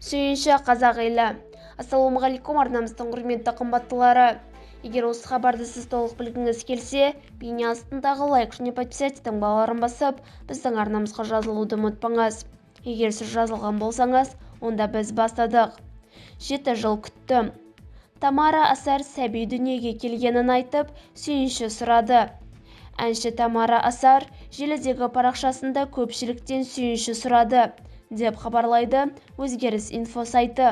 Сүйінші қазақ елі. Ассалаумағалейкум, арнамыздың құрметті қымбаттылары. Егер осы хабарды сіз толық білгіңіз келсе, бейне астындағы лайк және подписаться балаларын басып, біздің арнамызға жазылуды ұмытпаңыз. Егер сіз жазылған болсаңыз, онда біз бастадық. 7 жыл күттім. Тамара Асар сәби дүниеге келгенін айтып, сүйінші сұрады. Әнші Тамара Асар желідегі парақшасында көпшіліктен сүйінші сұрады, деп хабарлайды Өзгеріс инфо сайты.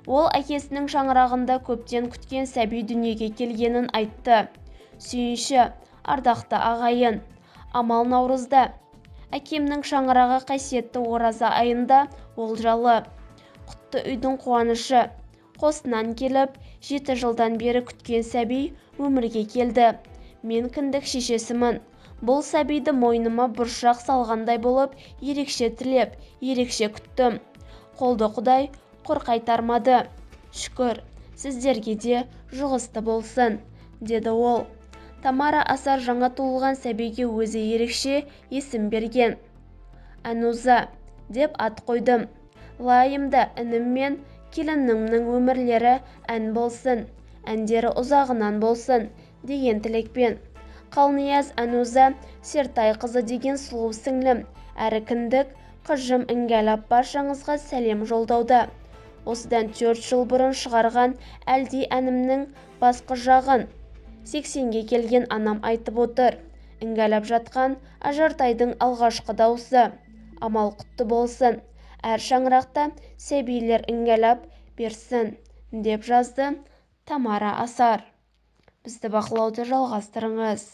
Ол әкесінің шаңырағында көптен күткен сәби дүниеге келгенін айтты. Сүйінші, ардақты ағайын. Амал наурызда. Әкемнің шаңырағы қасиетті ораза айында олжалы. Құтты үйдің қуанышы. Қосынан келіп, 7 жылдан бері күткен сәби өмірге келді. Мен кіндік шешесімін. Бұл сәбиді мойныма бұршақ салғандай болып, ерекше тілеп, ерекше күттім. Қолды Құдай құр қайтармады. Шүкір, сіздерге де жұғысты болсын, деді ол. Тамара Асар жаңа туылған сәбиге өзі ерекше есім берген. Ануза деп ат қойдым. Лайымда інім мен келінімнің өмірлері ән болсын, әндері ұзағынан болсын, деген тілекпен. Қалнияз Ануза Сертай қызы деген сұлу сіңлім, әрі кіндік қыжым Іңгәлап баршаңызға сәлем жолдауда. Осыдан 4 жыл бұрын шығарған әлди әнімнің басқы жағын 80-ге келген анам айтып отыр. Іңгәлап жатқан Ажартайдың алғашқы дауысы. Амал құтты болсын. Әр шаңырақта сәбилер іңгәлап берсін, деп жазды Тамара Асар. Бізді бақылауды жалғастырыңыз.